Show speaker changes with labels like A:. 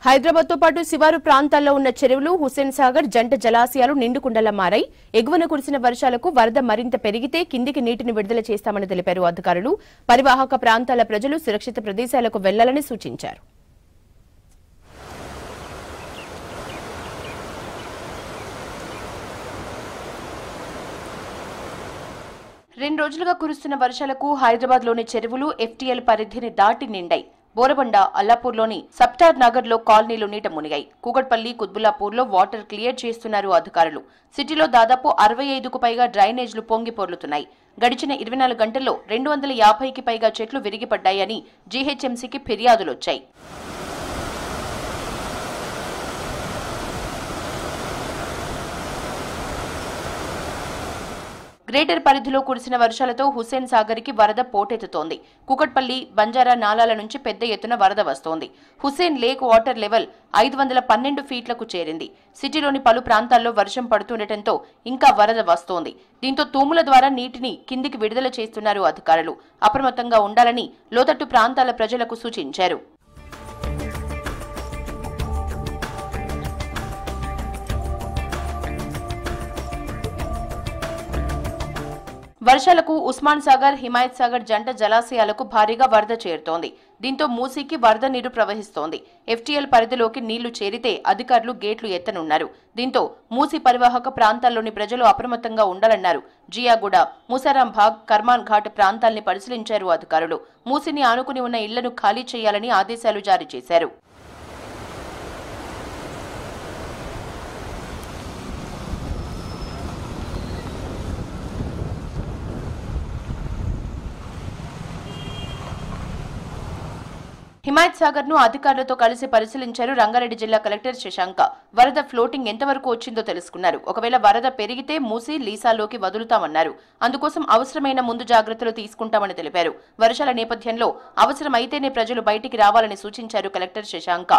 A: హైదరాబాద్ తో పాటు శివారు ప్రాంతాల్లో ఉన్న చెరువులు హుస్సేన్ సాగర్ జంట జలాశయాలు నిండుకుండలా మారాయి. ఎగువన కురిసిన వర్షాలకు వరద మరింత పెరిగితే కిందికి నీటిని విడుదల చేస్తామని తెలిపారు అధికారులు. పరివాహక ప్రాంతాల ప్రజలు సురక్షిత ప్రదేశాలకు వెళ్లాలని సూచించారు. రెండు రోజులుగా కురుస్తున్న వర్షాలకు హైదరాబాద్లోని చెరువులు ఎఫ్టీఎల్ పరిధిని దాటి నిండాయి. బోరబండ, అల్లాపూర్లోని సబ్టార్ నగర్ లో కాలనీలు నీట మునిగాయి. కూకట్పల్లి, కుత్బుల్లాపూర్లో వాటర్ క్లియర్ చేస్తున్నారు అధికారులు. సిటీలో దాదాపు 65కు పైగా డ్రైనేజ్లు పొంగి పొర్లుతున్నాయి. గడిచిన 24 గంటల్లో 250కి పైగా చెట్లు విరిగిపడ్డాయని జీహెచ్ఎంసీకి ఫిర్యాదులొచ్చాయి. గ్రేటర్ పరిధిలో కురిసిన వర్షాలతో హుస్సేన్ సాగర్ కి వరద పోటెత్తుతోంది. కూకట్పల్లి, బంజారా నాలాల నుంచి పెద్ద ఎత్తున వరద వస్తోంది. హుస్సేన్ లేక్ వాటర్ లెవెల్ 512 ఫీట్లకు చేరింది. సిటీలోని పలు ప్రాంతాల్లో వర్షం పడుతుండటంతో ఇంకా వరద వస్తోంది. దీంతో తూముల ద్వారా నీటిని కిందికి విడుదల చేస్తున్నారు అధికారులు. అప్రమత్తంగా ఉండాలని లోతట్టు ప్రాంతాల ప్రజలకు సూచించారు. వర్షాలకు ఉస్మాన్ సాగర్, హిమాయత్ సాగర్ జంట జలాశయాలకు భారీగా వరద చేరుతోంది. దీంతో మూసీకి వరద నీరు ప్రవహిస్తోంది. ఎఫ్టీఎల్ పరిధిలోకి నీళ్లు చేరితే అధికారులు గేట్లు ఎత్తనున్నారు. దీంతో మూసీ పరివాహక ప్రాంతాల్లోని ప్రజలు అప్రమత్తంగా ఉండాలన్నారు. జియాగూడ, ముసారాంబాగ్, కర్మాన్ ఘాట్ ప్రాంతాల్ని పరిశీలించారు అధికారులు. మూసీని ఆనుకుని ఉన్న ఇళ్లను ఖాళీ చేయాలని ఆదేశాలు జారీ చేశారు. హిమాయత్ సాగర్ ను అధికారులతో కలిసి పరిశీలించారు రంగారెడ్డి జిల్లా కలెక్టర్ శశాంక. వరద ఫ్లోటింగ్ ఎంతవరకు వచ్చిందో తెలుసుకున్నారు. ఒకవేళ వరద పెరిగితే మూసి లీసాలోకి వదులుతామన్నారు. అందుకోసం అవసరమైన ముందు జాగ్రత్తలు తీసుకుంటామని తెలిపారు. వర్షాల నేపథ్యంలో అవసరమైతేనే ప్రజలు బయటికి రావాలని సూచించారు కలెక్టర్ శశాంక.